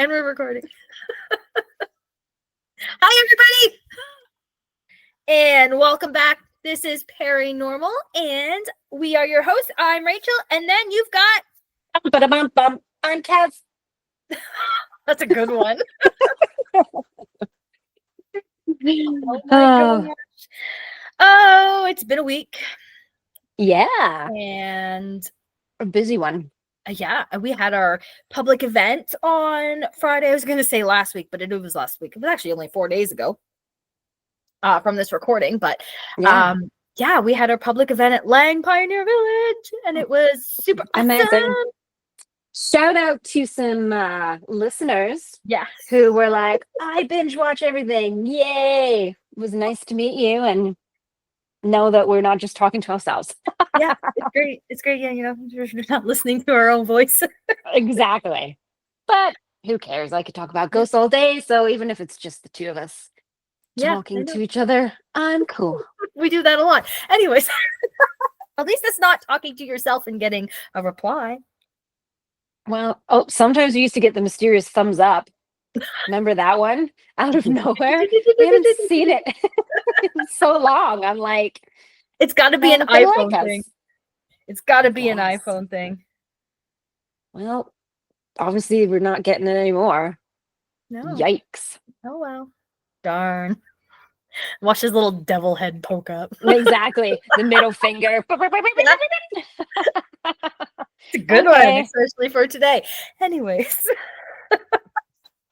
And we're recording. Hi, everybody. And welcome back. This is Paranormal, and we are your hosts. I'm Rachel, and then you've got... I'm Kaz. That's a good one. Oh, my gosh. Oh, it's been a week. Yeah. And a busy one. Yeah, we had our public event on Friday. I was going to say last week, but it was last week. It was actually only 4 days ago from this recording. But yeah, we had our public event at Lang Pioneer Village, and it was super amazing. awesome. Shout out to some listeners Yes, who were like, I binge watch everything. Yay. It was nice to meet you and know that we're not just talking to ourselves. Yeah, it's great. It's great. Yeah, you know, we're not listening to our own voice. Exactly. But who cares? I could talk about ghosts all day. So even if it's just the two of us talking to each other, I'm cool. We do that a lot. Anyways, at least it's not talking to yourself and getting a reply. Well, sometimes we used to get the mysterious thumbs up. Remember that one? Out of nowhere? We haven't seen it in so long. I'm like, it's got to be an iPhone thing. It's got to be an iPhone thing. Well, obviously we're not getting it anymore. No. Yikes. Oh, well. Darn. Watch his little devil head poke up. Exactly. The middle finger. It's a good one, especially for today. Anyways.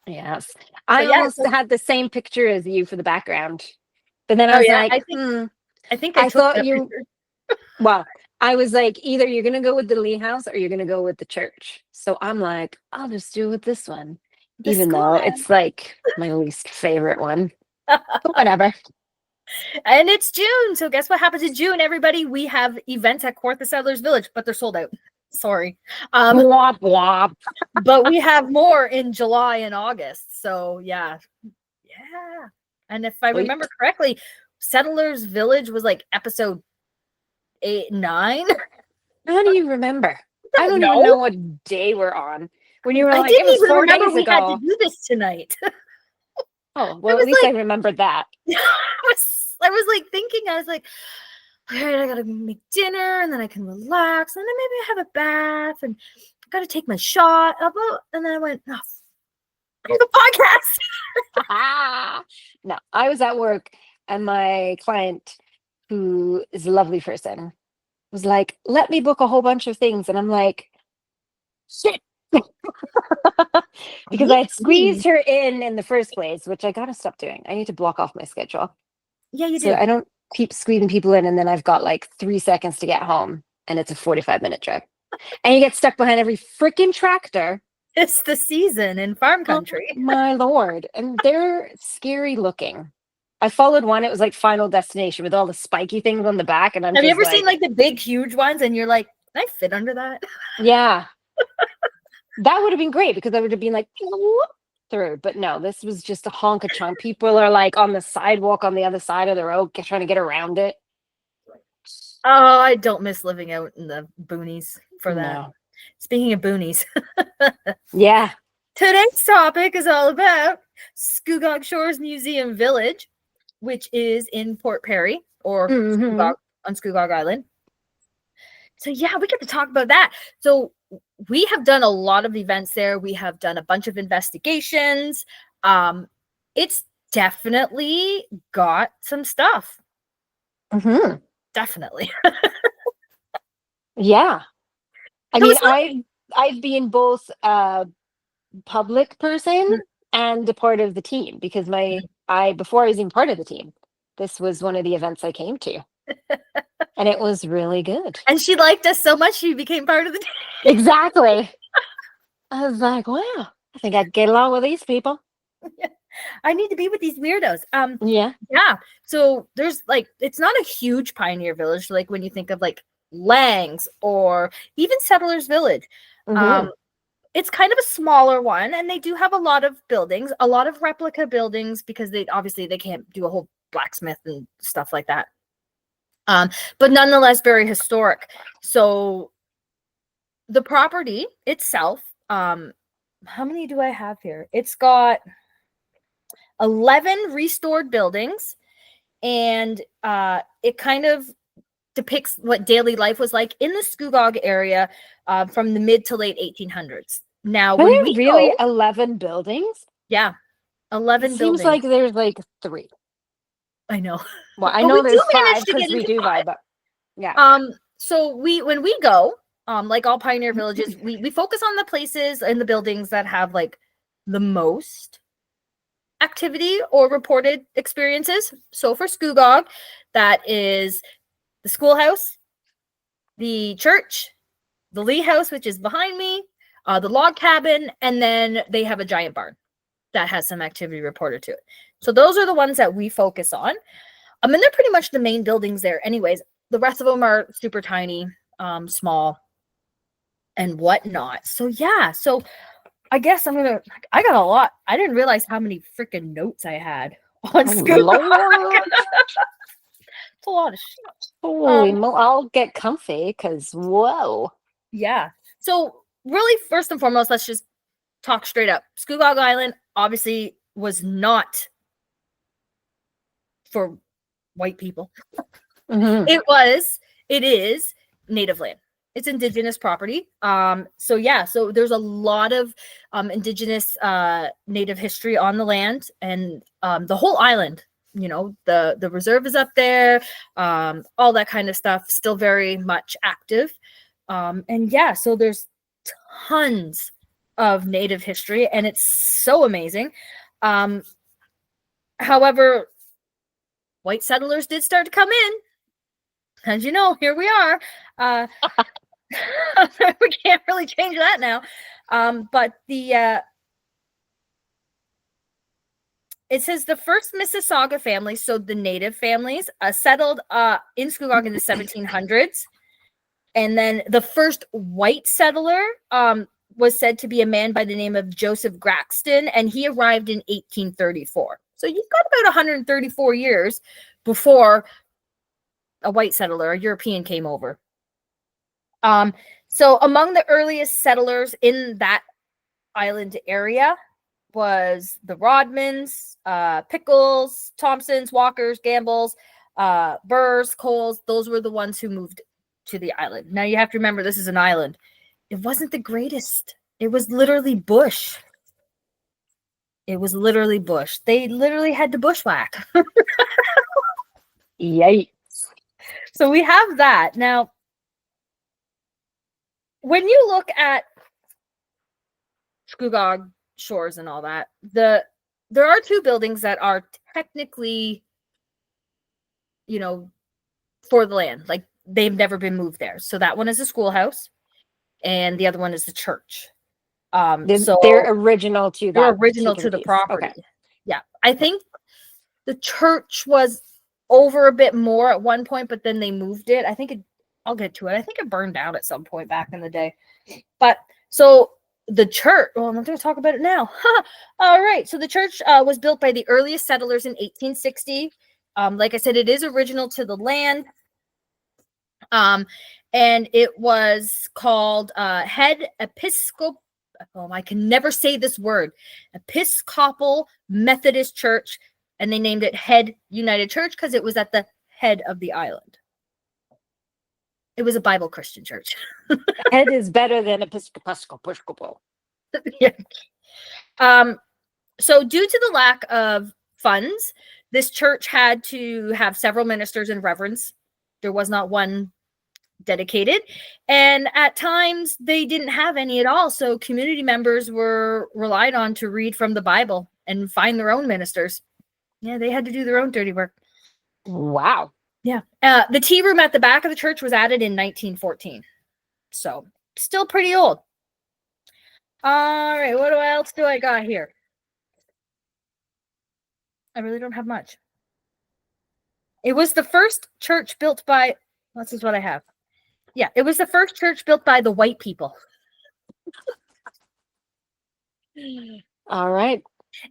Yes. I almost had the same picture as you for the background. But then I was like, I think I thought you well, I was like, either you're gonna go with the Lee House or you're gonna go with the church. So I'm like, I'll just do it with this one. Even though it's like my least favorite one. But whatever. And it's June. So guess what happens in June, everybody? We have events at Kawartha Settlers Village, but they're sold out. Sorry. Womp womp. But we have more in July and August. So yeah. Yeah. And if I remember correctly, Settlers Village was like episode 8, 9. How do you remember? I don't even know what day we're on. When you were like, I didn't it was even 4 remember days we ago. had to do this tonight. Oh, well, at least I remembered that. I was like thinking, I was like, all right, I gotta make dinner and then I can relax and then maybe I have a bath and I gotta take my shot. And then I went, oh, the podcast. No, I was at work and my client, who is a lovely person, was like, let me book a whole bunch of things. And I'm like, shit. Because I had squeezed her in the first place, which I gotta stop doing. I need to block off my schedule. Yeah, you do. I don't keep squeezing people in and then I've got like 3 seconds to get home and it's a 45-minute drive. And you get stuck behind every freaking tractor. It's the season in farm country. Oh, my Lord. And they're scary looking. I followed one. It was like Final Destination with all the spiky things on the back. And have you ever seen like the big, huge ones? And you're like, can I fit under that? Yeah. That would have been great because I would have been like, through. But no, this was just a honk of chunk. People are like on the sidewalk on the other side of the road trying to get around it. Oh, I don't miss living out in the boonies for that. No. Speaking of boonies. Yeah. Today's topic is all about Scugog Shores Museum Village, which is in Port Perry or Scugog, on Scugog Island. So yeah, we get to talk about that. So we have done a lot of events there. We have done a bunch of investigations. It's definitely got some stuff. Definitely. Yeah. I mean, I've been both a public person and a part of the team because before I was even part of the team, this was one of the events I came to. And it was really good. And she liked us so much, she became part of the team. Exactly. I was like, wow, I think I could get along with these people. I need to be with these weirdos. Yeah. So there's like, it's not a huge pioneer village. Like when you think of like Langs or even Settlers Village, it's kind of a smaller one. And they do have a lot of buildings, a lot of replica buildings because they can't do a whole blacksmith and stuff like that. But nonetheless, very historic. So the property itself, how many do I have here? It's got 11 restored buildings, and it kind of depicts what daily life was like in the Scugog area from the mid to late 1800s. Now, Are when there we really go, 11 buildings? yeah, It 11 seems buildings. like there's like 3. I know. Well, I But know we there's do manage 5 to get because we into do 5. vibe, but yeah. So when we go, like all pioneer villages, we focus on the places and the buildings that have like the most activity or reported experiences. So for Scugog, that is the schoolhouse, the church, the Lee house, which is behind me, the log cabin, and then they have a giant barn that has some activity reported to it. So those are the ones that we focus on. And they're pretty much the main buildings there anyways. The rest of them are super tiny, small, and whatnot. So yeah, so I guess I got a lot. I didn't realize how many freaking notes I had on Oh, Scugog. Lord. It's a lot of shit. Holy I'll get comfy because whoa. Yeah. So really, first and foremost, let's just talk straight up. Scugog Island obviously was not for white people. Mm-hmm. It is native land. It's indigenous property. So yeah, so there's a lot of indigenous native history on the land, and the whole island. You know, the reserve is up there, all that kind of stuff, still very much active. And yeah, so there's tons of native history, and it's so amazing. However, white settlers did start to come in. As you know, here we are. We can't really change that now. But it says the first Mississauga families, so the native families, settled in Scugog in the 1700s. And then the first white settler was said to be a man by the name of Joseph Graxton, and he arrived in 1834. So you've got about 134 years before a white settler, a European, came over. So among the earliest settlers in that island area was the Rodmans, Pickles, Thompsons, Walkers, Gambles, Burrs, Coles. Those were the ones who moved to the island. Now you have to remember, this is an island. It wasn't the greatest. It was literally bush. It was literally bush. They literally had to bushwhack. Yikes. So we have that. Now, when you look at Scugog Shores and all that, there are 2 buildings that are technically, you know, for the land. Like, they've never been moved there. So that one is the schoolhouse, and the other one is the church. So They're original to they're that original to the piece. property. Okay. Yeah, I think the church was over a bit more at one point, but then they moved it. I'll get to it. I think it burned down at some point back in the day. But so the church, well, I'm not going to talk about it now. All right. So the church was built by the earliest settlers in 1860. Like I said, it is original to the land. And it was called Head Episcopal. I can never say this word. Episcopal Methodist Church, and they named it Head United Church because it was at the head of the island. It was a Bible Christian church. Head is better than Episcopal. Yeah. So due to the lack of funds, this church had to have several ministers and reverends. There was not one dedicated, and at times they didn't have any at all, so community members were relied on to read from the Bible and find their own ministers. Yeah, they had to do their own dirty work. Wow. Yeah. The tea room at the back of the church was added in 1914, so still pretty old. All right, what else do I got here? I really don't have much. It was the first church built by, this is what I have. Yeah, it was the first church built by the white people. All right.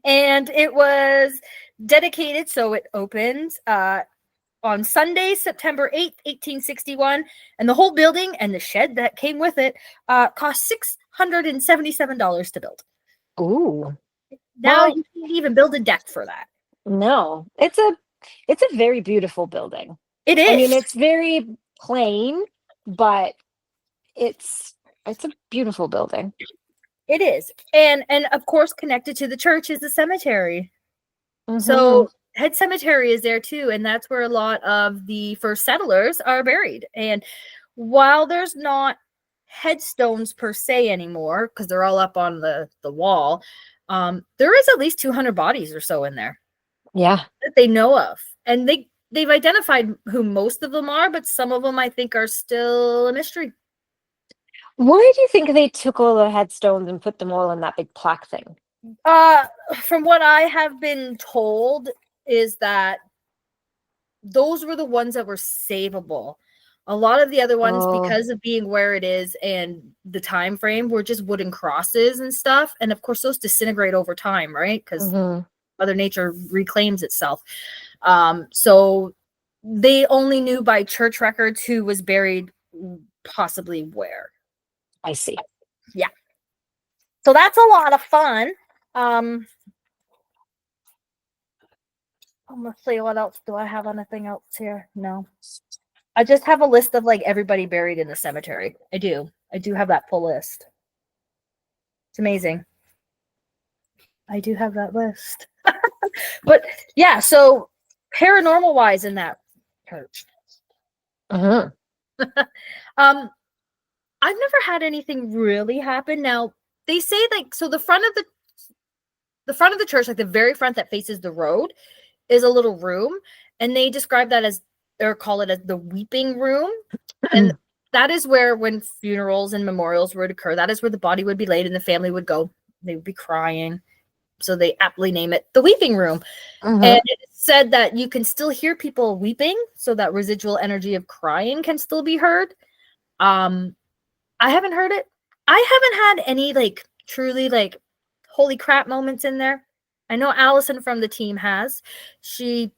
And it was dedicated, so it opened on Sunday, September 8th, 1861. And the whole building and the shed that came with it cost $677 to build. Ooh. Now Well, you can't even build a deck for that. no. It's a very beautiful building. It I mean, is. it's very plain, but it's a beautiful building. It is. And of course connected to the church is the cemetery. Mm-hmm. So Head Cemetery is there too, and that's where a lot of the first settlers are buried. And while there's not headstones per se anymore, because they're all up on the wall, there is at least 200 bodies or so in there. Yeah. That they know of. And they've identified who most of them are, but some of them I think are still a mystery. Why do you think they took all the headstones and put them all in that big plaque thing? From what I have been told is that those were the ones that were savable. A lot of the other ones, because of being where it is and the time frame, were just wooden crosses and stuff. And of course, those disintegrate over time, right? Because Mother Nature reclaims itself. So they only knew by church records who was buried, possibly where. I see. Yeah. So that's a lot of fun. Let's see, what else do I have? Anything else here? No. I just have a list of like everybody buried in the cemetery. I do have that full list. It's amazing. I do have that list. But yeah, so paranormal wise in that church. Uh-huh. I've never had anything really happen. Now, they say like so the front of the church, like the very front that faces the road, is a little room, and they describe that as, or call it as, the weeping room. And that is where, when funerals and memorials would occur, that is where the body would be laid and the family would go. They would be crying. So they aptly name it the weeping room. And it's said that you can still hear people weeping, so that residual energy of crying can still be heard. I haven't heard it. I haven't had any like truly like holy crap moments in there. I know Allison from the team has. She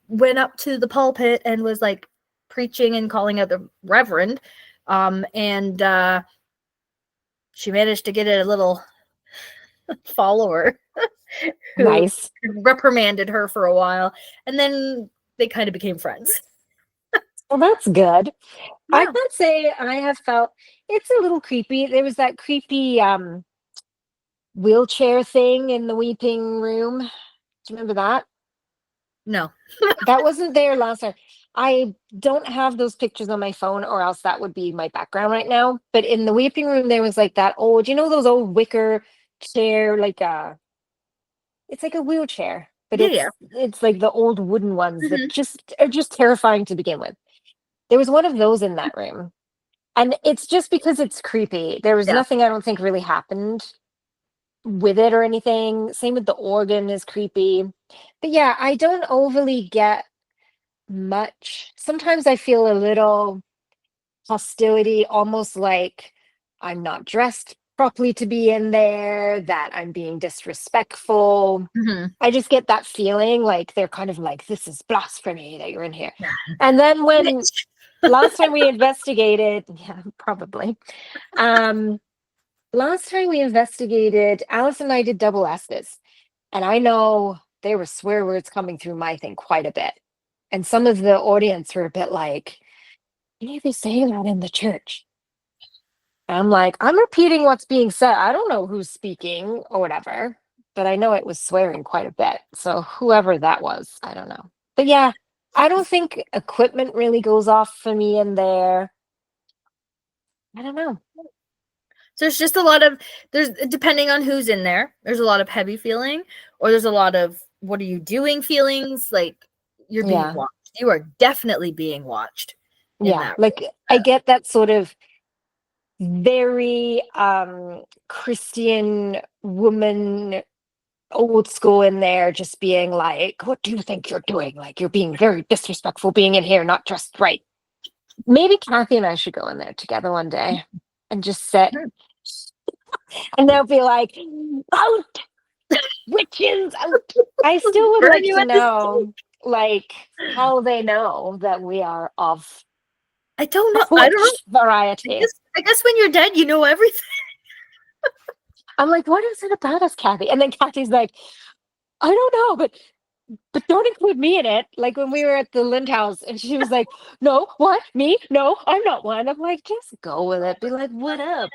went up to the pulpit and was like preaching and calling out the reverend. And she managed to get a little follower who Nice. reprimanded her for a while. And then they kind of became friends. Well, that's good. I Yeah. can't say I have felt it's a little creepy. There was that creepy wheelchair thing in the weeping room. Do you remember that? No. That wasn't there last time. I don't have those pictures on my phone, or else that would be my background right now. But in the weeping room, there was like that old, you know, those old wicker chair, like it's like a wheelchair, but Yeah. it's like the old wooden ones that Mhm. just are just terrifying to begin with. There was one of those in that room. And it's just because it's creepy. There was Yeah. nothing I don't think really happened with it or anything. Same with the organ is creepy. But yeah, I don't overly get much. Sometimes I feel a little hostility, almost like I'm not dressed properly to be in there, that I'm being disrespectful. Mhm. I just get that feeling like they're kind of like, this is blasphemy that you're in here. And then when Bitch. last time we investigated, yeah, probably. Last time we investigated, Alice and I did double Estes, and I know there were swear words coming through my thing quite a bit. And some of the audience were a bit like, you need to be saying that in the church. I'm like, I'm repeating what's being said. I don't know who's speaking or whatever, but I know it was swearing quite a bit. So whoever that was, I don't know. But yeah, I don't think equipment really goes off for me in there. I don't know. So there's just a lot of, there's, depending on who's in there, there's a lot of heavy feeling, or there's a lot of what are you doing feelings. Like you're being Yeah. watched. You are definitely being watched in Yeah. that. Like I get that sort of very Christian woman, old school in there, just being like, what do you think you're doing? Like you're being very disrespectful being in here, not dressed right. Maybe Kathy and I should go in there together one day and just sit, and they'll be like, out, witches, out. I still would Burn like you to at the stake. know, like, how they know that we are of I don't know. I don't know. which variety. I guess when you're dead, you know everything. I'm like, what is it about us, Kathy? And then Kathy's like, I don't know, but don't include me in it. Like when we were at the Lind house and she was like, no, what? Me? No, I'm not one. I'm like, just go with it. Be like, what up?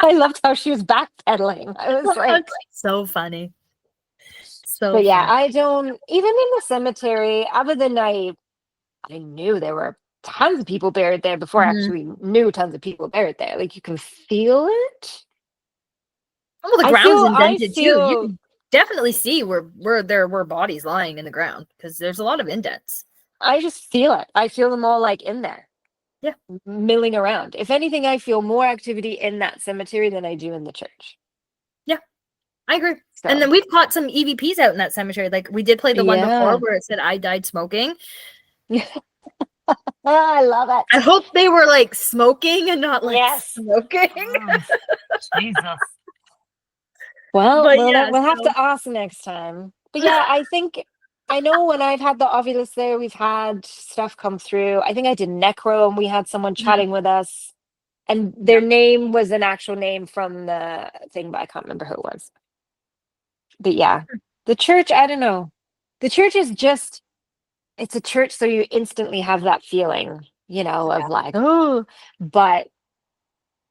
I loved how she was backpedaling. I was like, so funny. So but yeah, funny. I don't, even in the cemetery, other than I knew there were tons of people buried there before I Mhm. actually knew tons of people buried there. Like you can feel it. Well, the I ground's feel, I indented too. You feel, can definitely see where there were bodies lying in the ground because there's a lot of indents. I just feel it. I feel them all like in there. Yeah. Milling around. If anything, I feel more activity in that cemetery than I do in the church. Yeah, I agree. So, And then we've caught some EVPs out in that cemetery. Like we did play the one before yeah. where it said I died smoking. Oh, I love it. I hope they were like smoking and not like Yes. smoking. Oh, Jesus. Well, But yeah, we'll have so to ask next time. But yeah, I think I know when I've had the Ovilus there, we've had stuff come through. I think I did Necro and we had someone chatting with us. And their name was an actual name from the thing, but I can't remember who it was. But yeah, the church, I don't know. The church is just, it's a church, so you instantly have that feeling, you know, of like, oh, but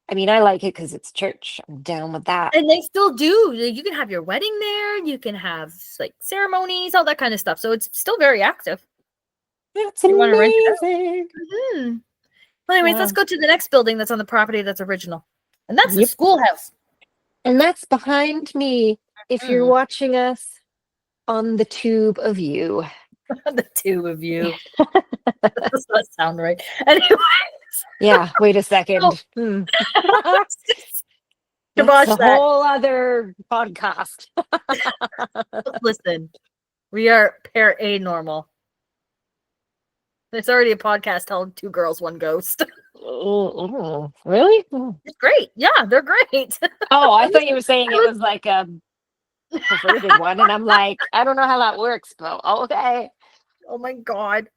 I mean, I like it because it's church. I'm down with that. and they still do. You can have your wedding there. You can have like ceremonies, all that kind of stuff. So it's still very active. That's You want to rent it out? amazing. Mhm. Well, anyways, let's Wow. go to the next building that's on the property that's original, and that's the Yep. schoolhouse. And that's behind me. If you're Mm. watching us on the tube of you. The two of you. That does not sound right. Anyway, Yeah, wait a so, second. Hmm. That's kibosh a that. whole other podcast. Listen, we are paranormal. There's already a podcast called Two Girls, One Ghost. Oh, really? Oh, It's great. Yeah, they're great. I thought you were saying it was like a perverted one, and I'm like, I don't know how that works, but okay. Oh my god.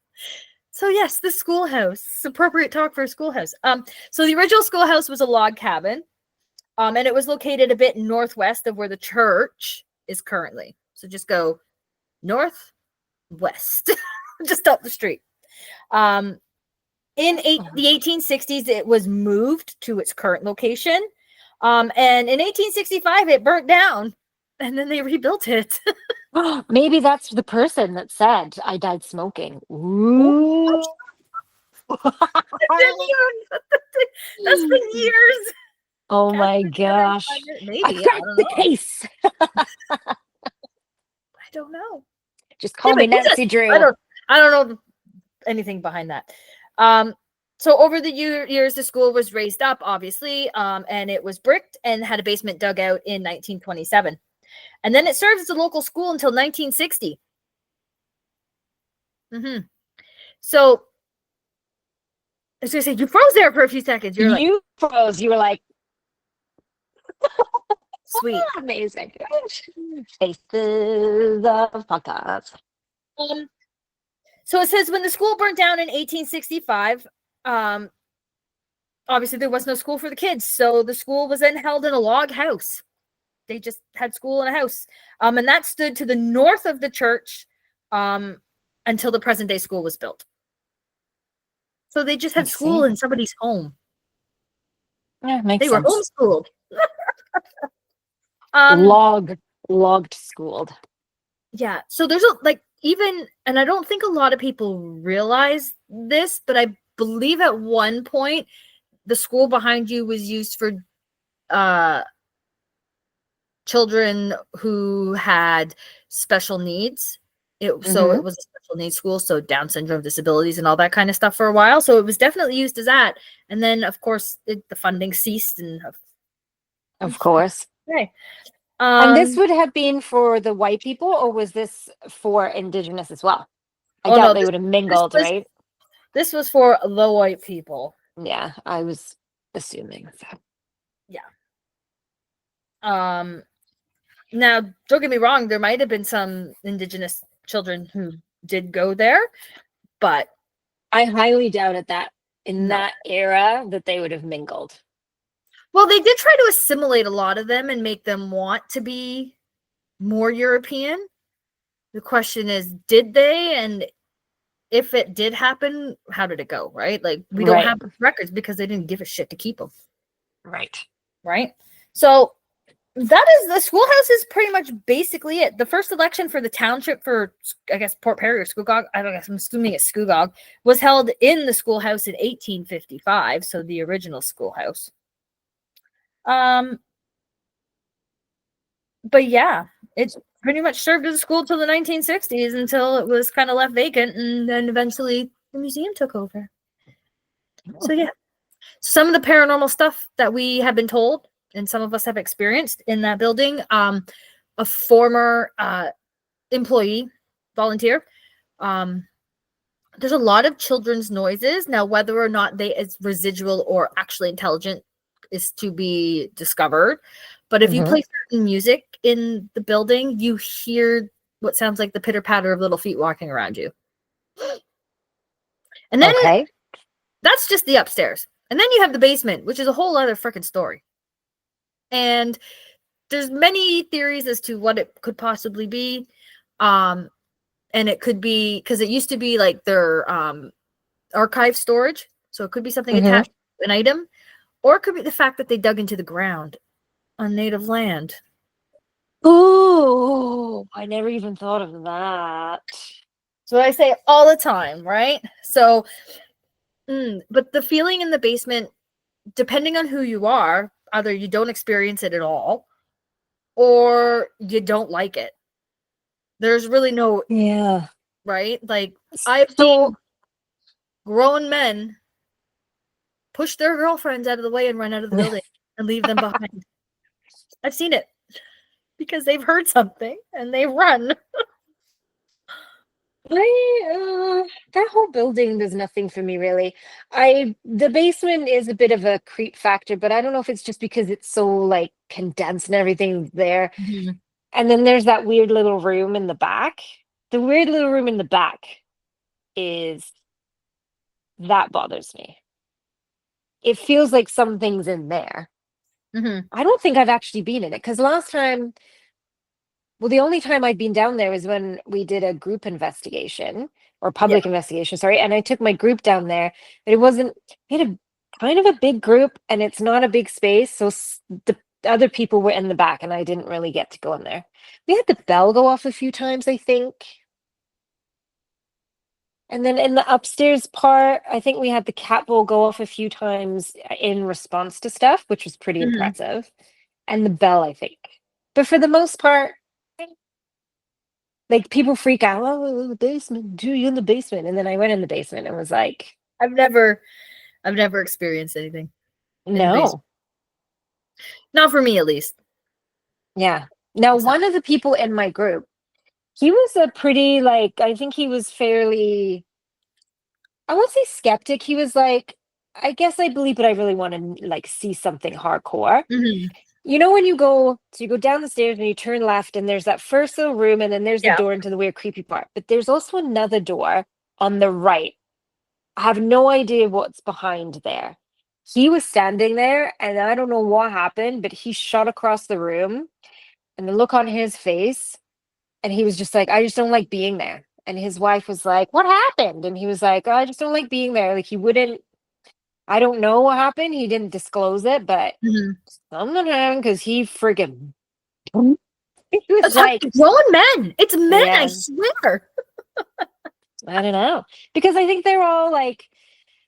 So yes, the schoolhouse. It's appropriate talk for a schoolhouse. So the original schoolhouse was a log cabin. And it was located a bit northwest of where the church is currently. So just go northwest, just up the street. In the 1860s, it was moved to its current location. And in 1865, it burnt down, and then they rebuilt it. Maybe that's the person that said I died smoking. Ooh. That's been years. Oh my gosh. Maybe. I cracked the case. I don't know. Just call me Nancy Drew. I don't know anything behind that. So over the years, the school was raised up, obviously, and it was bricked and had a basement dug out in 1927. And then it served as a local school until 1960. Mm-hmm. So I was going to say, you froze there for a few seconds. You froze. You were like, sweet. Amazing. Faces of podcast. So it says when the school burnt down in 1865, obviously there was no school for the kids. So the school was then held in a log house. They just had school in a house. And that stood to the north of the church until the present day school was built. So they just had school in somebody's home. Yeah, makes sense. They were homeschooled. Logged schooled. Yeah. So there's and I don't think a lot of people realize this, but I believe at one point the school behind you was used for children who had special needs. So it was a special needs school, so Down syndrome, disabilities, and all that kind of stuff for a while. So it was definitely used as that. And then, of course, the funding ceased. And of course. Okay. And this would have been for the white people, or was this for Indigenous as well? I doubt they would have mingled, right? This was for the white people. Yeah, I was assuming so. Yeah. Now, don't get me wrong, there might have been some Indigenous children who did go there, but I highly doubted that in that era that they would have mingled. Well, they did try to assimilate a lot of them and make them want to be more European. The question is, did they? And if it did happen, how did it go? Right? Like, we don't have records because they didn't give a shit to keep them. Right. Right. So that is, the schoolhouse is pretty much basically it. The first election for the township for, I guess, Port Perry or Scugog, I don't know, I'm assuming it's Scugog, was held in the schoolhouse in 1855. So the original schoolhouse. But yeah, it pretty much served as a school till the 1960s until it was kind of left vacant, and then eventually the museum took over. So yeah, some of the paranormal stuff that we have been told and some of us have experienced in that building. A former employee, volunteer, there's a lot of children's noises. Now, whether or not they is residual or actually intelligent is to be discovered. But if you play certain music in the building, you hear what sounds like the pitter patter of little feet walking around you. And then that's just the upstairs. And then you have the basement, which is a whole other freaking story. And there's many theories as to what it could possibly be. And it could be, because it used to be like their archive storage. So it could be something attached to an item. Or it could be the fact that they dug into the ground on native land. Oh, I never even thought of that. So I say all the time, right? So, but the feeling in the basement, depending on who you are, either you don't experience it at all, or you don't like it. There's really no, right? Like, I've seen grown men push their girlfriends out of the way and run out of the building and leave them behind. I've seen it because they've heard something and they run. That whole building does nothing for me, really. The basement is a bit of a creep factor, but I don't know if it's just because it's so like condensed and everything's there. And then there's that weird little room in the back. The weird little room in the back that bothers me. It feels like something's in there. I don't think I've actually been in it, because last time, well, the only time I'd been down there was when we did a group investigation or public investigation, sorry. And I took my group down there, but we had a kind of a big group and it's not a big space. So the other people were in the back and I didn't really get to go in there. We had the bell go off a few times, I think. And then in the upstairs part, I think we had the cat bowl go off a few times in response to stuff, which was pretty impressive. And the bell, I think. But for the most part, like, people freak out, oh, the basement, do you in the basement? And then I went in the basement and was like, I've never experienced anything. No. Not for me, at least. Yeah. Now, one of the people in my group, he was a pretty, like, I think he was fairly, I won't say skeptic. He was like, I guess I believe, but I really want to like see something hardcore. You know, when you go down the stairs and you turn left and there's that first little room and then there's the door into the weird creepy part. But there's also another door on the right. I have no idea what's behind there. He was standing there and I don't know what happened, but he shot across the room and the look on his face. And he was just like, I just don't like being there. And his wife was like, what happened? And he was like, oh, I just don't like being there. Like, he wouldn't, I don't know what happened. He didn't disclose it, but something happened because he freaking. He was like, grown men. It's men, I swear. I don't know. Because I think they're all like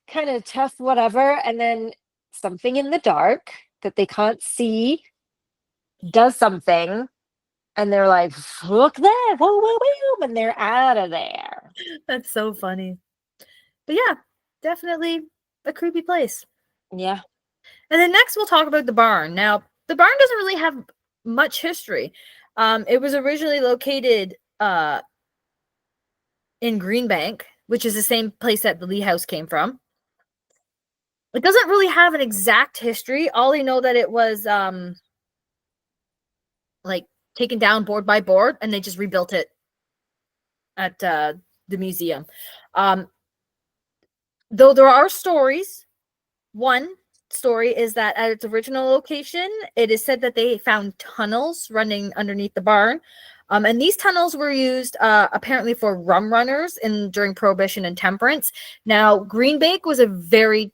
kind of tough, whatever. And then something in the dark that they can't see does something. And they're like, look there. Whoa, whoa, whoa. And they're out of there. That's so funny. But yeah, definitely a creepy place. Yeah. And then next we'll talk about the barn. Now, the barn doesn't really have much history. It was originally located in Greenbank, which is the same place that the Lee House came from. It doesn't really have an exact history. All they know that it was like taken down board by board, and they just rebuilt it at the museum. Though there are stories. One story is that at its original location, it is said that they found tunnels running underneath the barn. And these tunnels were used apparently for rum runners during Prohibition and Temperance. Now, Greenbank was a very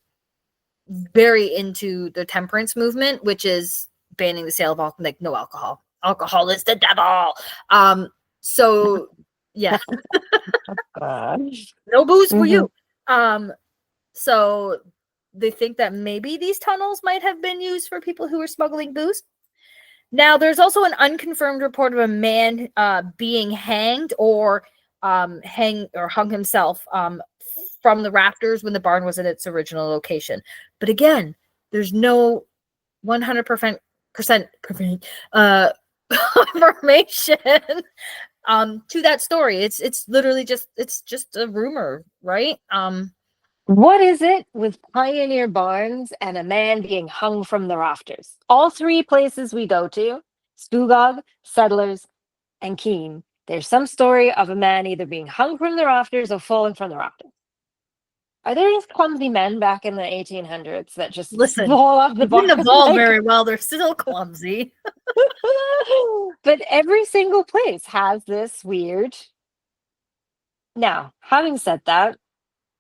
into the temperance movement, which is banning the sale of alcohol, like no alcohol. Alcohol is the devil. So yeah, no booze for you. So they think that maybe these tunnels might have been used for people who were smuggling booze. Now, there's also an unconfirmed report of a man being hanged or hung himself from the rafters when the barn was in its original location. But again, there's no 100% information to that story. It's literally just a rumor, right? What is it with Pioneer Barns and a man being hung from the rafters? All three places we go to, Scugog, Settlers, and Keene, there's some story of a man either being hung from the rafters or falling from the rafters. Are there just clumsy men back in the 1800s that just fall off the barn? Didn't evolve very well. They're still clumsy. But every single place has this weird. Now, having said that,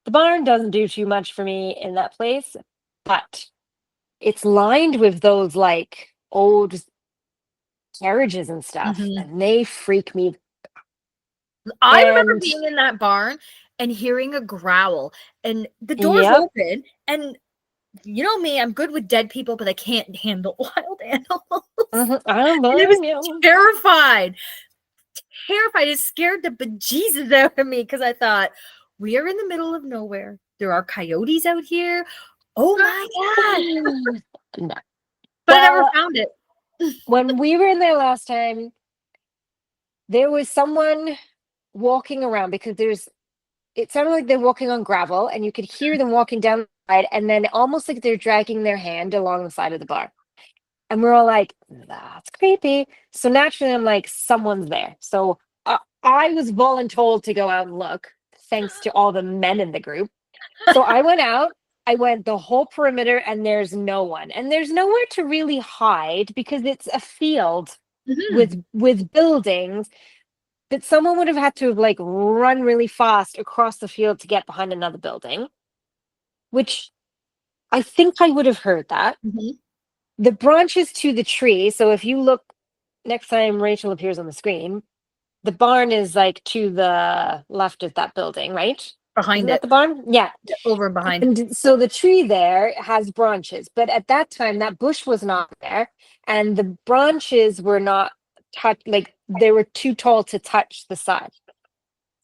the barn doesn't do too much for me in that place, but it's lined with those like old carriages and stuff, and they freak me. I remember being in that barn and hearing a growl, and the doors open, and you know me, I'm good with dead people, but I can't handle wild animals. I was terrified. It scared the bejesus out of me because I thought, we are in the middle of nowhere. There are coyotes out here. Oh my God. No. But I never found it. When we were in there last time, there was someone walking around because it sounded like they're walking on gravel and you could hear them walking down the side and then almost like they're dragging their hand along the side of the bar. And we're all like, that's creepy. So naturally, I'm like, someone's there. So I was voluntold to go out and look, thanks to all the men in the group. So I went out. I went the whole perimeter and there's no one. And there's nowhere to really hide because it's a field with buildings. But someone would have had to have like run really fast across the field to get behind another building, which I think I would have heard that. The branches to the tree. So if you look next time Rachel appears on the screen, the barn is like to the left of that building, right? Behind it. The barn? Yeah. Over and behind. And so the tree there has branches, but at that time that bush was not there and the branches were not like they were too tall to touch the side.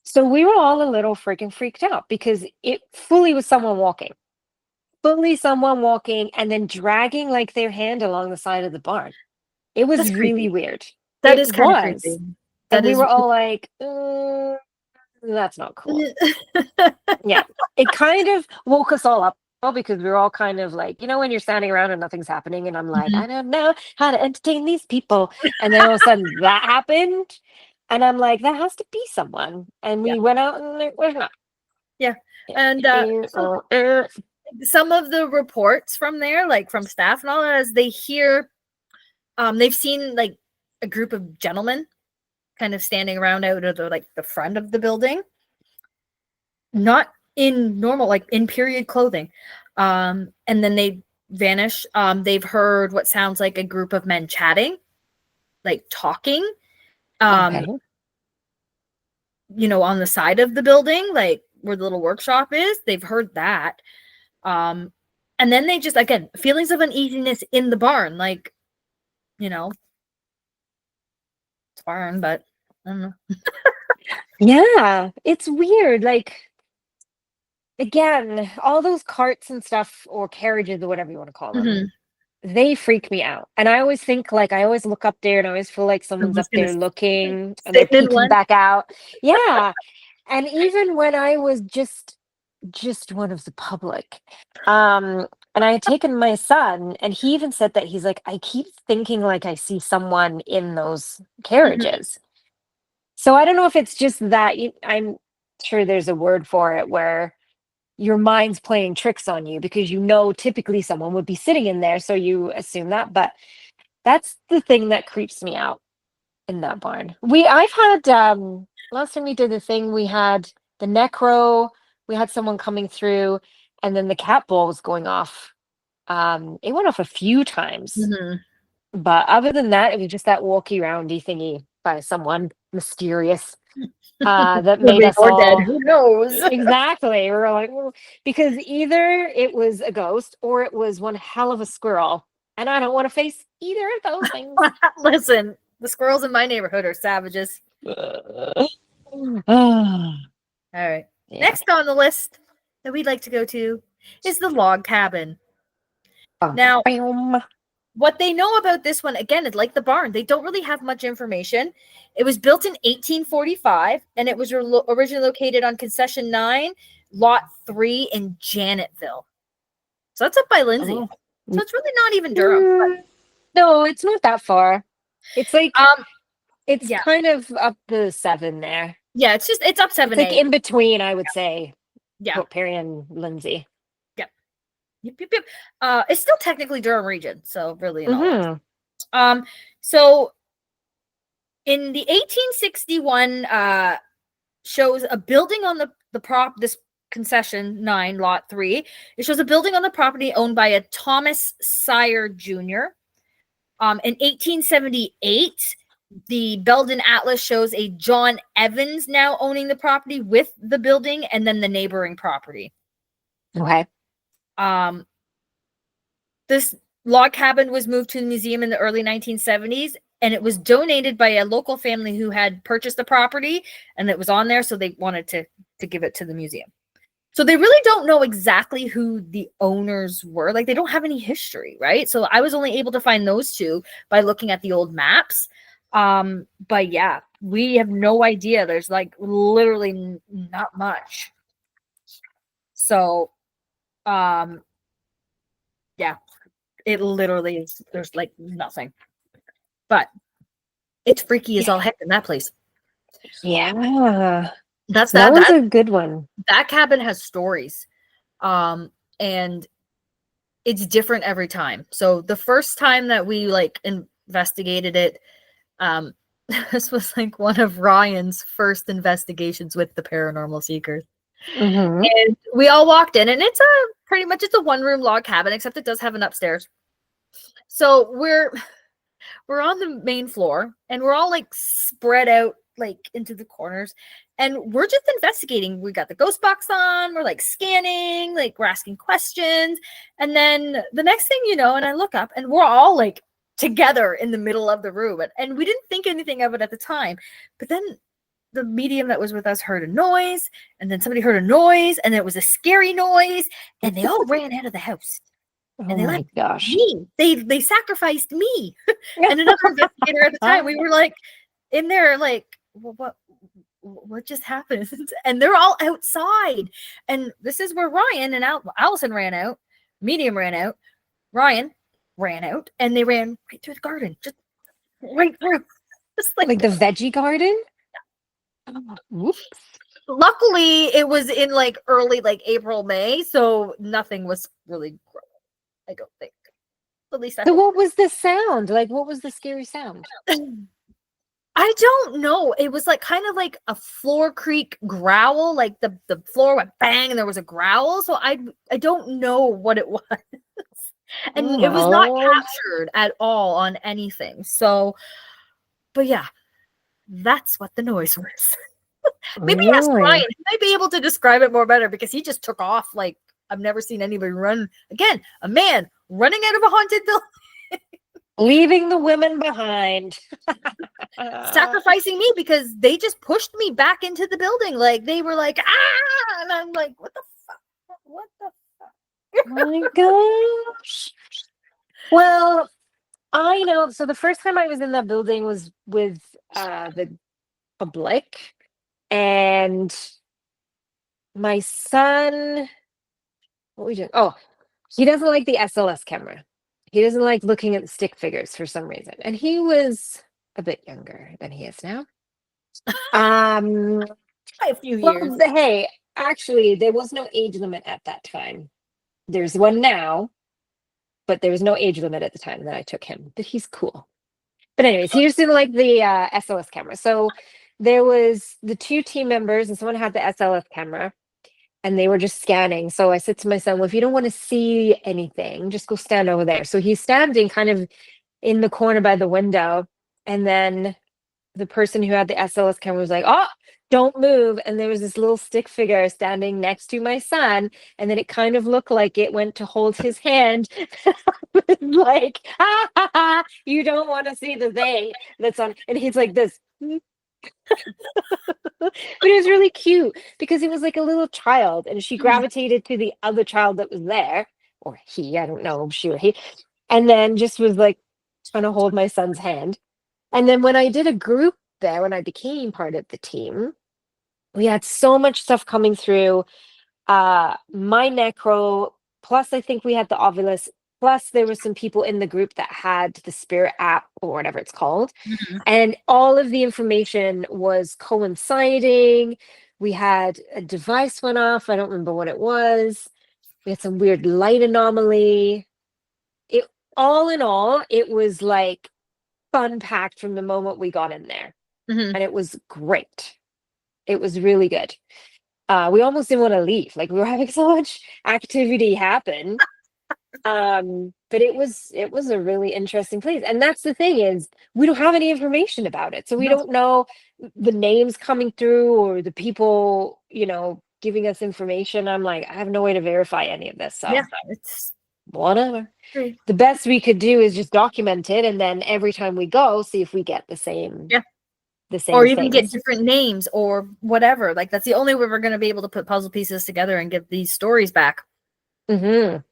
So we were all a little freaking freaked out because it fully was someone walking. Fully someone walking and then dragging like their hand along the side of the barn. It was really weird. That is kind of creepy. And we were all like, that's not cool. Yeah. It kind of woke us all up because we were all kind of like, you know, when you're standing around and nothing's happening and I'm like, I don't know how to entertain these people. And then all of a sudden that happened. And I'm like, that has to be someone. And we went out and it was not. Yeah. And some of the reports from there, like from staff and all that, as they hear, they've seen like a group of gentlemen kind of standing around out of the front of the building, not in normal, like in period clothing. And then they vanish. They've heard what sounds like a group of men chatting, like talking, you know, on the side of the building, like where the little workshop is. They've heard that. And then they just, again, feelings of uneasiness in the barn, like, you know, it's barn, but I don't know. Yeah, it's weird. Like, again, all those carts and stuff or carriages or whatever you want to call them, they freak me out. And I always think, like, I always look up there and I always feel like someone's up there looking and they're peeking back out. Yeah. And even when I was just one of the public, and I had taken my son and he even said that he's like, I keep thinking like I see someone in those carriages. So I don't know if it's just that I'm sure there's a word for it where your mind's playing tricks on you because typically someone would be sitting in there, so you assume that. But that's the thing that creeps me out in that barn. I've had last time we did the thing, we had the necro, we had someone coming through, and then the cat ball was going off. It went off a few times. Mhm. But other than that, it was just that walkie roundy thingy by someone mysterious that made Living us or dead, all who knows? exactly. We were like, "Well," because either it was a ghost or it was one hell of a squirrel, and I don't want to face either of those things. Listen, the squirrels in my neighborhood are savages. Ah, All right. yeah. Next on the list that we'd like to go to is the log cabin. Now, what they know about this one, again, is like the barn. They don't really have much information. It was built in 1845, and it was originally located on Concession 9, Lot 3 in Janetville. So that's up by Lindsay. Oh. So it's really not even Durham. No, it's not that far. It's like it's yeah. kind of up the 7 there. Yeah, it's up 7. It's like in between, I would say. Yeah. Port Perry and Lindsay. Yep. It's still technically Durham region, so really so in the 1861 shows a building on this concession 9 lot 3. It shows a building on the property owned by a Thomas Sire Jr. In 1878, the Belden Atlas shows a John Evans now owning the property with the building and then the neighboring property. Okay. This log cabin was moved to the museum in the early 1970s, and it was donated by a local family who had purchased the property, and it was on there, so they wanted to give it to the museum. So they really don't know exactly who the owners were. Like, they don't have any history, right? So I was only able to find those two by looking at the old maps. But yeah, we have no idea. There's like literally not much. So, yeah, it literally is. There's like nothing. But it's freaky as all heck in that place. Yeah. That was a good one. That cabin has stories. And it's different every time. So the first time that we like investigated it, this was like one of Ryan's first investigations with the Paranormal Seekers. Mm-hmm. And we all walked in, and it's pretty much a one-room log cabin, except it does have an upstairs. So we're on the main floor, and we're all like spread out like into the corners, and we're just investigating. We got the ghost box on, we're like scanning, like we're asking questions, and then the next thing you know, and I look up, and we're all like together in the middle of the room, and we didn't think anything of it at the time, but then the medium that was with us heard a noise, and then somebody heard a noise, and it was a scary noise, and they all ran out of the house. And they like me. They sacrificed me and another investigator at the time. We were like in there, like, well, what just happened? And they're all outside. And this is where Ryan and Allison ran out. Medium ran out. Ryan ran out, and they ran right through the garden, just right through. Just like the veggie garden. Whoops. Luckily, it was in like early, like April, May, so nothing was really growing. I don't think. At least So what was the sound? Like, what was the scary sound? I don't know. It was like kind of like a floor creak growl. Like the floor went bang and there was a growl. So I don't know what it was. And it was not captured at all on anything. So, but yeah, that's what the noise was. Maybe ask Ryan. He might be able to describe it more better because he just took off like I've never seen anybody run. Again, a man running out of a haunted building. Leaving the women behind. Sacrificing me because they just pushed me back into the building. Like, they were like, ah! And I'm like, what the fuck? What the fuck? Oh my gosh. Well, I know. So the first time I was in that building was with the public. And my son... What are we doing? Oh, he doesn't like the SLS camera. He doesn't like looking at the stick figures for some reason. And he was a bit younger than he is now. By a few years. Hey, Actually, there was no age limit at that time. There's one now, but there was no age limit at the time that I took him. But he's cool. But anyways, here's the like the SLS camera. So there was the two team members, and someone had the SLS camera, and they were just scanning. So I said to my son, "Well, if you don't want to see anything, just go stand over there." So he's standing kind of in the corner by the window, and then the person who had the SLS camera was like, "Oh, don't move." And there was this little stick figure standing next to my son. And then it kind of looked like it went to hold his hand. Like, ha, ha, ha, you don't want to see the thing that's on. And he's like this. But it was really cute because it was like a little child. And she gravitated to the other child that was there. Or he, I don't know, she or he. And then just was like trying to hold my son's hand. And then when I did a group there, when I became part of the team, we had so much stuff coming through. My necro, plus I think we had the Ovilus, plus there were some people in the group that had the Spirit app or whatever it's called. And all of the information was coinciding. We had a device went off. I don't remember what it was. We had some weird light anomaly. It all in all, it was like fun packed from the moment we got in there. And it was great. It was really good. We almost didn't want to leave. Like we were having so much activity happen. But it was a really interesting place. And that's the thing is we don't have any information about it. So we don't know the names coming through or the people, giving us information. I'm like, I have no way to verify any of this. So Yeah, it's whatever. great. The best we could do is just document it, and then every time we go, see if we get the same. Yeah. The same. Or even things. get different names or whatever. Like that's the only way we're going to be able to put puzzle pieces together and get these stories back. But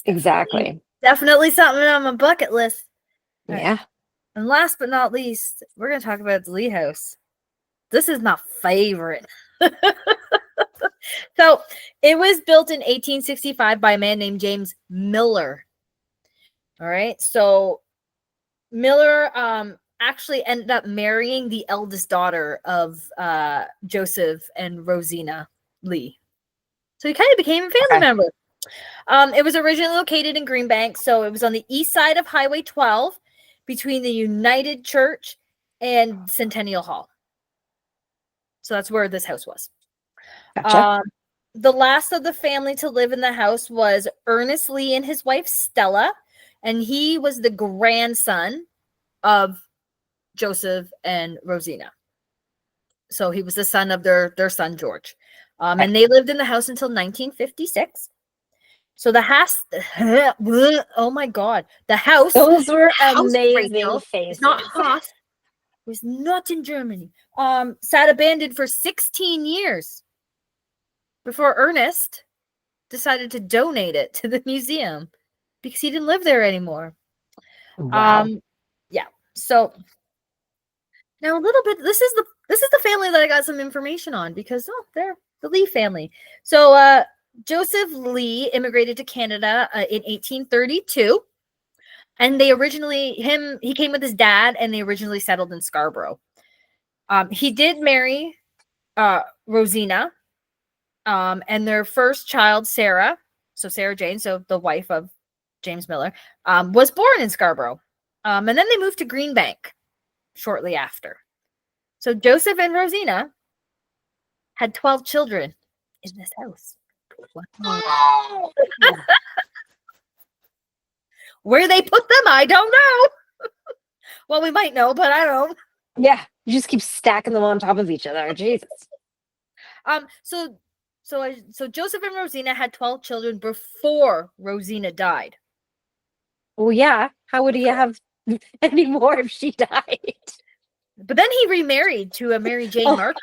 exactly. Definitely something on my bucket list. Yeah. Right. And last but not least, we're going to talk about the Lee House. This is my favorite. So it was built in 1865 by a man named James Miller. All right. So Miller actually ended up marrying the eldest daughter of Joseph and Rosina Lee. So he kind of became a family member. It was originally located in Greenbank, so it was on the east side of Highway 12 between the United Church and Centennial Hall. So that's where this house was. Gotcha. The last of the family to live in the house was Ernest Lee and his wife Stella, and he was the grandson of Joseph and Rosina. So he was the son of their son George. And they lived in the house until 1956. So the house, oh my God, the house. Those were amazing faces. It's not Hof. It was not in Germany. Sat abandoned for 16 years before Ernest decided to donate it to the museum because he didn't live there anymore. Wow. Yeah. So now a little bit. This is the family that I got some information on because they're the Lee family. So Joseph Lee immigrated to Canada in 1832, and he came with his dad, and they originally settled in Scarborough. He did marry Rosina, and their first child, Sarah, so Sarah Jane, so the wife of James Miller, was born in Scarborough. And then they moved to Greenbank shortly after. So Joseph and Rosina had 12 children in this house. Wow. Where they put them, I don't know. Well, we might know, but I don't. Yeah, you just keep stacking them on top of each other. Jesus. So Joseph and Rosina had 12 children before Rosina died. Well, yeah. How would he have any more if she died? But then he remarried to a Mary Jane Markham.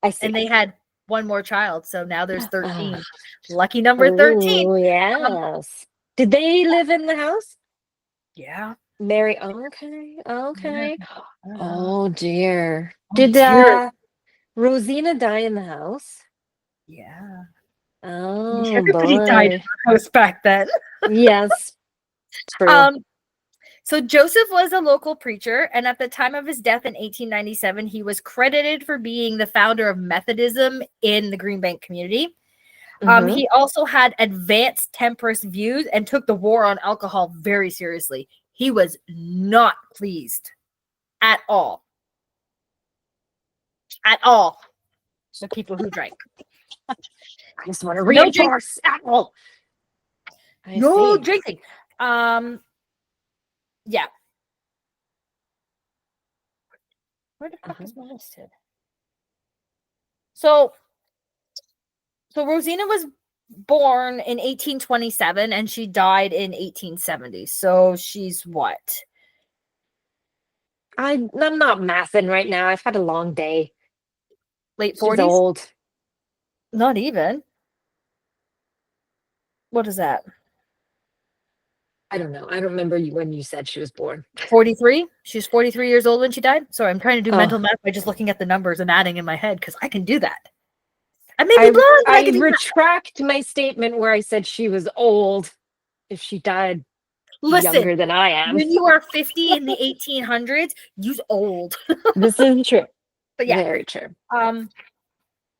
I see. And they had one more child, so now there's 13. Lucky number 13. Oh, yes. Did they live in the house? Yeah. Mary. Okay. Okay. Oh dear. Did Rosina die in the house? Yeah. Oh, everybody boy. died in the house back then. Yes. True. So Joseph was a local preacher, and at the time of his death in 1897, he was credited for being the founder of Methodism in the Green Bank community. He also had advanced temperance views and took the war on alcohol very seriously. He was not pleased at all. At all. The people who drank. I just want to reinforce at all. No drinking. Yeah. Where the fuck is my list? So Rosina was born in 1827 and she died in 1870. So she's what? I'm not mathing right now. I've had a long day. Late 40s? 40s? She's old. Not even. What is that? I don't know. I don't remember when you said she was born. 43? She's 43 years old when she died? Sorry, I'm trying to do mental math by just looking at the numbers and adding in my head because I can do that. I may be blind, but I can retract my statement where I said she was old if she died younger than I am. When you are 50 in the 1800s, you're old. This is true. But yeah. Very true.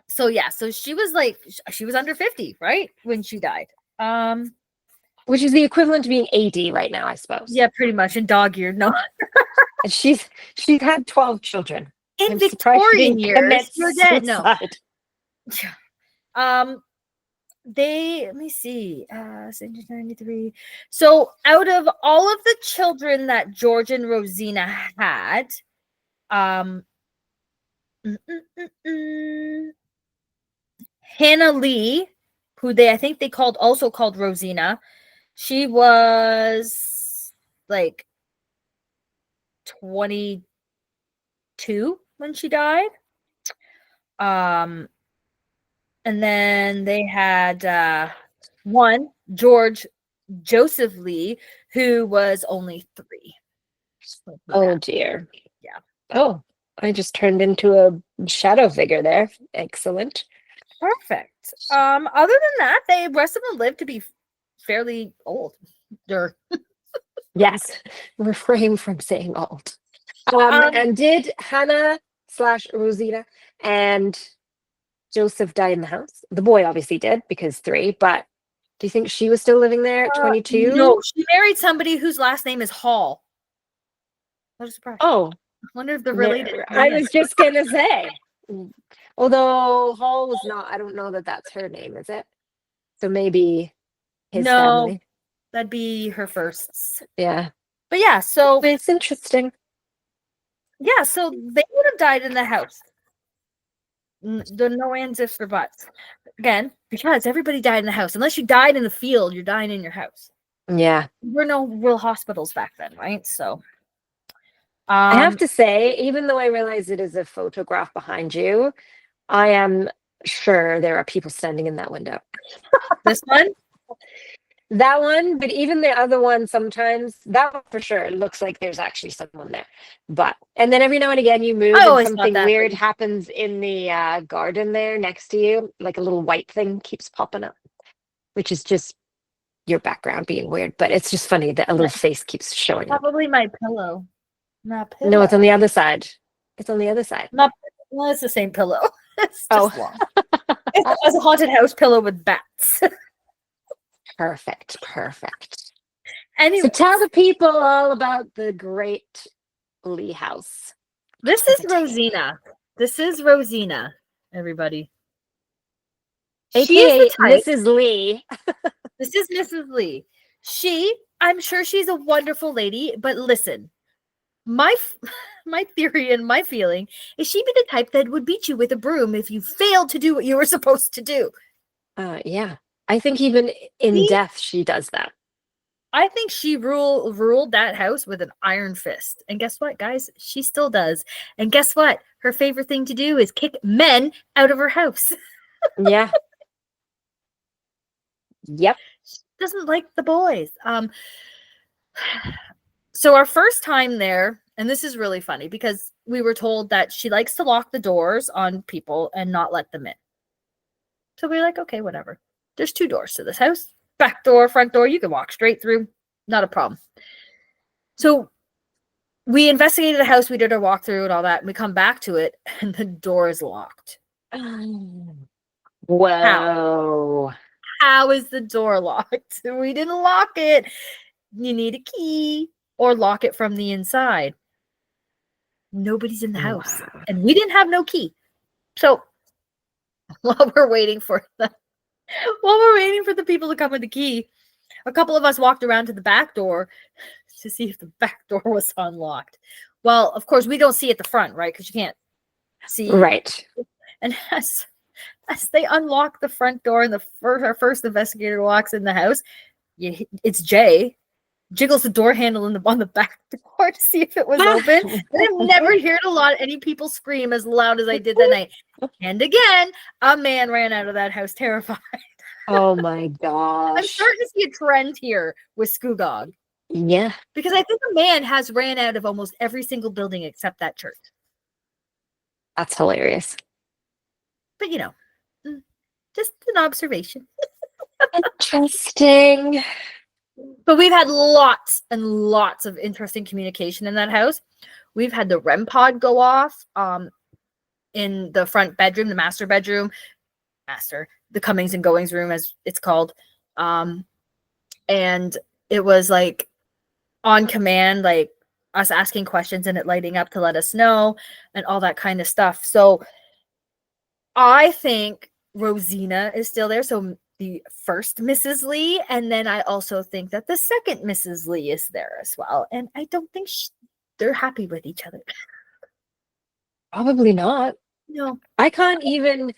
So she was under 50, right? When she died. Which is the equivalent to being 80 right now, I suppose. Yeah, pretty much. In dog years, no. And she's had 12 children. In Victorian years, you're dead. No. Let me see. 93. So out of all of the children that George and Rosina had, Hannah Lee, who I think they also called Rosina, she was like 22 when she died. And then they had one, George Joseph Lee, who was only 3. Oh, dear. Yeah. Oh, I just turned into a shadow figure there. Excellent. Perfect. Other than that, the rest of them lived to be fairly old. Yes. Refrain from saying old. And did Hannah / Rosina and Joseph die in the house? The boy obviously did because 3, but do you think she was still living there at 22? No, she married somebody whose last name is Hall. What a surprise. Oh. I wonder if they're related. I was just going to say. Although Hall was not, I don't know that that's her name, is it? So maybe his family. That'd be her first. Yeah. But yeah, so. It's interesting. Yeah, so they would have died in the house. There are no ands, ifs, or buts. Again, because everybody died in the house. Unless you died in the field, you're dying in your house. Yeah. There were no real hospitals back then, right? So. I have to say, even though I realize it is a photograph behind you, I am sure there are people standing in that window. This one? That one, but even the other one, sometimes, that one for sure, it looks like there's actually someone there. And then every now and again you move and something weird happens in the garden there next to you, like a little white thing keeps popping up, which is just your background being weird, but it's just funny that a little face keeps showing up. Probably my pillow. Not pillow. No, it's on the other side. It's on the other side. Well, it's the same pillow. It's just long. It's a haunted house pillow with bats. Perfect. Anyway, so tell the people all about the great Lee house. This is Rosina, everybody. AKA Mrs. Lee. This is Mrs. Lee. I'm sure she's a wonderful lady, but listen, my theory and my feeling is she'd be the type that would beat you with a broom if you failed to do what you were supposed to do. Yeah. I think even in death, she does that. I think she ruled that house with an iron fist. And guess what, guys? She still does. And guess what? Her favorite thing to do is kick men out of her house. Yeah. Yep. She doesn't like the boys. So our first time there, and this is really funny because we were told that she likes to lock the doors on people and not let them in. So we're like, okay, whatever. There's 2 doors to this house. Back door, front door. You can walk straight through. Not a problem. So we investigated the house, we did our walkthrough and all that, and we come back to it, and the door is locked. Whoa. How is the door locked? We didn't lock it. You need a key or lock it from the inside. Nobody's in the house, and we didn't have no key. So while we're waiting for the people to come with the key, a couple of us walked around to the back door to see if the back door was unlocked. Well, of course, we don't see at the front, right? Because you can't see. Right. And as they unlock the front door and our first investigator walks in the house, it's Jay, jiggles the door handle on the back door to see if it was open. And I've never heard any people scream as loud as I did that night. And again, a man ran out of that house terrified. Oh my gosh. I'm starting to see a trend here with Scugog. Yeah. Because I think a man has ran out of almost every single building except that church. That's hilarious. But just an observation. Interesting. But we've had lots and lots of interesting communication in that house. We've had the REM pod go off in the front bedroom, the master bedroom, the comings and goings room, as it's called. And it was like on command, like us asking questions and it lighting up to let us know and all that kind of stuff. So I think Rosina is still there. So the first Mrs. Lee, and then I also think that the second Mrs. Lee is there as well. And I don't think they're happy with each other. Probably not. No. I can't even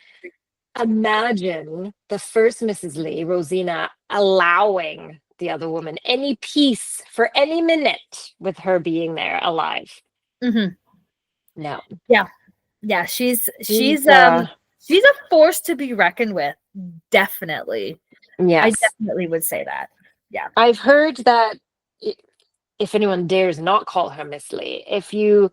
imagine the first Mrs. Lee, Rosina, allowing the other woman any peace for any minute with her being there alive. Mm-hmm. No. Yeah. She's a force to be reckoned with. Definitely. Yes. I definitely would say that. Yeah. I've heard that if anyone dares not call her Miss Lee, if you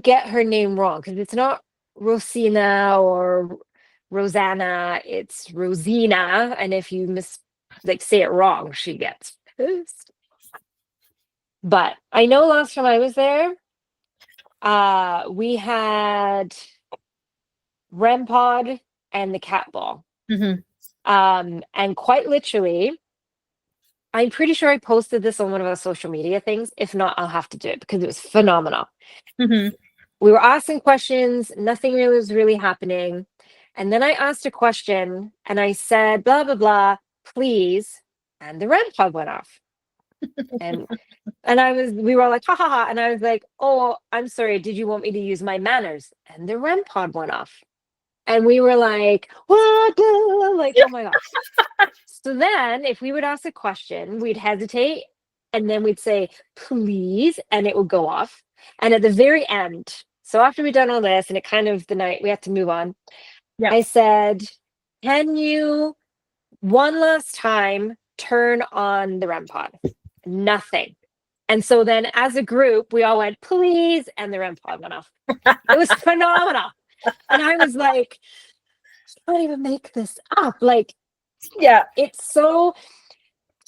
get her name wrong, because it's not Rosina or Rosanna, it's Rosina, and if you say it wrong, she gets pissed. But I know last time I was there, we had REM pod and the cat ball. Mm-hmm. And quite literally, I'm pretty sure I posted this on one of our social media things. If not, I'll have to do it because it was phenomenal. Mm-hmm. We were asking questions. Nothing really was really happening. And then I asked a question and I said, blah, blah, blah, please. And the REM pod went off. and we were all like, ha, ha, ha. And I was like, oh, I'm sorry. Did you want me to use my manners? And the REM pod went off. And we were like, what? Like, oh my gosh. So then if we would ask a question, we'd hesitate and then we'd say, please, and it would go off. And at the very end, so after we'd done all this and it kind of the night we had to move on, I said, can you one last time turn on the REM pod? Nothing. And so then as a group, we all went, please, and the REM pod went off. It was phenomenal. And I was like, I can't even make this up. Like, yeah, it's so,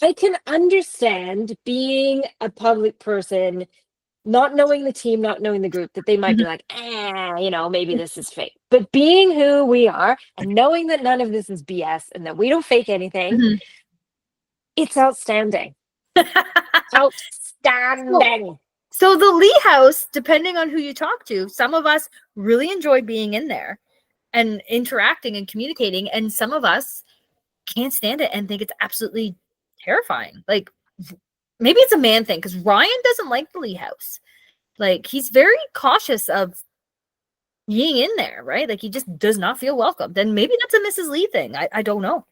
I can understand being a public person, not knowing the team, not knowing the group, that they might be like, maybe this is fake. But being who we are and knowing that none of this is BS and that we don't fake anything, it's outstanding. Outstanding. So the Lee house, depending on who you talk to, some of us really enjoy being in there and interacting and communicating, and some of us can't stand it and think it's absolutely terrifying. Like, maybe it's a man thing because Ryan doesn't like the Lee house. Like, he's very cautious of being in there, right? Like, he just does not feel welcome. Then maybe that's a Mrs. Lee thing. I don't know.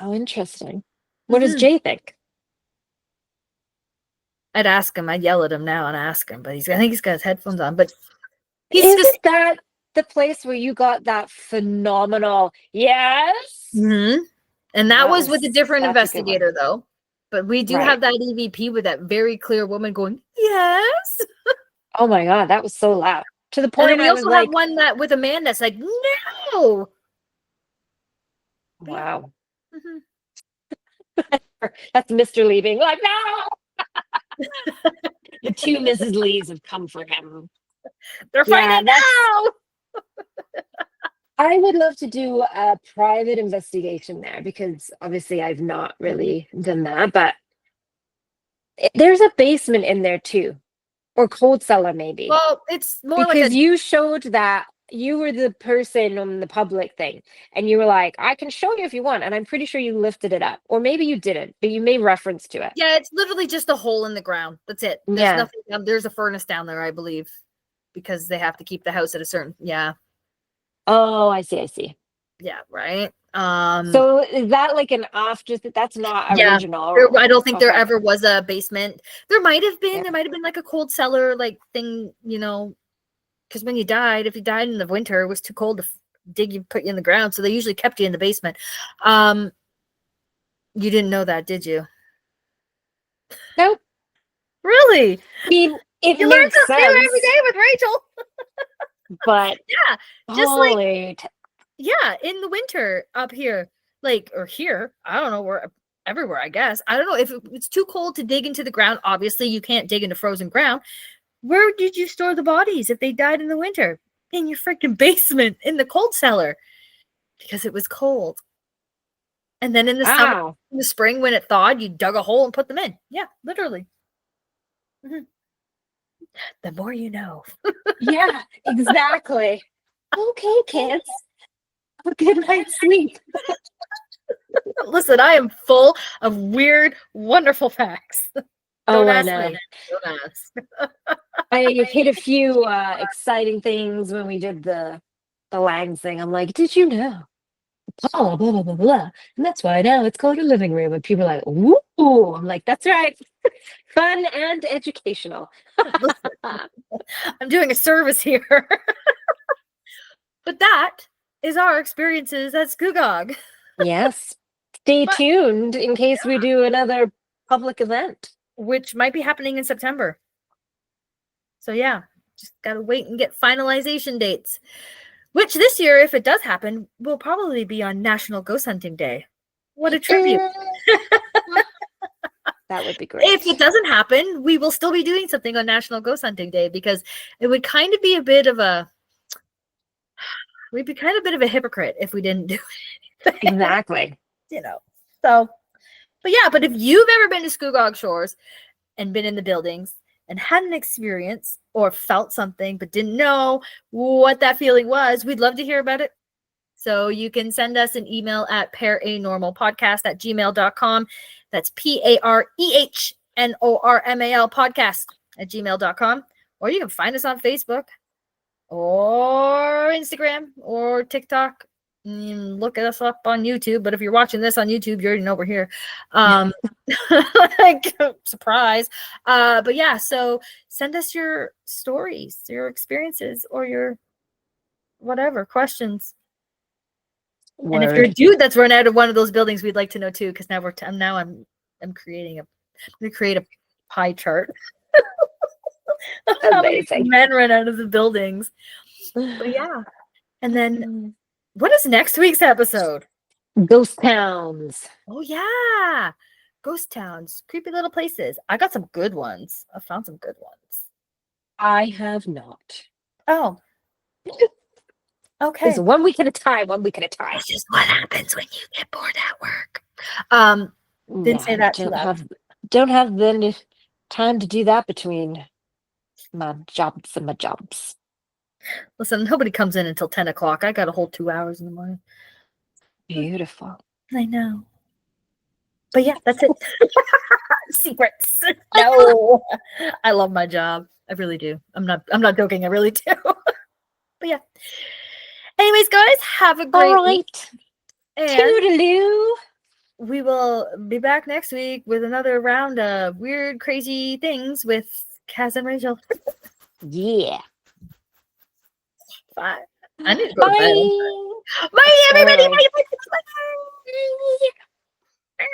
Oh, interesting. What does Jay think? I'd ask him. I'd yell at him now and ask him, but I think he's got his headphones on. But isn't that the place where you got that phenomenal yes? Mm-hmm. And that was with a different investigator, though. But we do have that EVP with that very clear woman going, yes. Oh my God, that was so loud. To the point we also have one that with a man that's like, no. Wow. Mm-hmm. That's Mr. Lee being like, no! The two Mrs. Lees have come for him. They're fighting now! I would love to do a private investigation there because obviously I've not really done that, but there's a basement in there too, or cold cellar maybe. Well, it's more because like you showed that you were the person on the public thing and you were like, I can show you if you want. And I'm pretty sure you lifted it up, or maybe you didn't, but you made reference to it. Yeah, it's literally just a hole in the ground. That's it. There's nothing. There's a furnace down there, I believe, because they have to keep the house at a certain. Yeah. Oh, I see. Yeah. Right. So is that like an off? Just that's not original. I don't think there ever was a basement. There might have been. There might have been like a cold cellar like thing, because when you died, if you died in the winter, it was too cold to dig you, put you in the ground. So they usually kept you in the basement. You didn't know that, did you? Nope. Really? I mean, you learn something new every day with Rachel. But yeah, just in the winter up here, or here, I don't know where, everywhere, I guess. I don't know if it's too cold to dig into the ground. Obviously, you can't dig into frozen ground. Where did you store the bodies if they died in the winter? In your freaking basement, in the cold cellar, because it was cold. And then in the summer, in the spring, when it thawed, you dug a hole and put them in. Yeah, literally. Mm-hmm. The more you know. Yeah, exactly. Okay, kids. Have a good night's sleep. Listen, I am full of weird, wonderful facts. Don't ask me. Don't ask. I hit a few exciting things when we did the Langs thing. I'm like, did you know? Blah, blah, blah, blah, blah. And that's why now it's called a living room. And people are like, woo! I'm like, that's right. Fun and educational. I'm doing a service here. But that is our experiences at Scugog. Yes. Stay tuned in case we do another public event, which might be happening in September. So yeah, just gotta wait and get finalization dates. Which this year, if it does happen, will probably be on National Ghost Hunting Day. What a tribute. That would be great. If it doesn't happen, we will still be doing something on National Ghost Hunting Day, because it would kind of be we'd be kind of a bit of a hypocrite if we didn't do anything. Exactly. So, but if you've ever been to Scugog Shores and been in the buildings and had an experience or felt something but didn't know what that feeling was, we'd love to hear about it. So you can send us an email at paranormalpodcast@gmail.com. That's PAREHNORMAL podcast@gmail.com. Or you can find us on Facebook or Instagram or TikTok. Look us up on YouTube, but if you're watching this on YouTube, you already know we're here. Surprise. But yeah, so send us your stories, your experiences, or your whatever questions. Word. And if you're a dude that's run out of one of those buildings, we'd like to know too, because now I'm creating I'm gonna create a pie chart. Amazing. Men run out of the buildings. But yeah. And then what is next week's episode? Ghost towns. Oh yeah. Ghost towns. Creepy little places. I got some good ones. I found some good ones. I have not. Oh. Okay. It's 1 week at a time, 1 week at a time. This is what happens when you get bored at work. Didn't say that too loud. Don't have the time to do that between my jobs and my jobs. Listen, nobody comes in until 10 o'clock. I got a whole 2 hours in the morning. Beautiful. I know. But yeah, that's it. Secrets. No. I love my job. I really do. I'm not joking. I really do. But yeah. Anyways, guys, have a great week. Toodaloo. We will be back next week with another round of weird, crazy things with Kaz and Rachel. Yeah. Bye. I need to go to bed. Bye, everybody. Bye.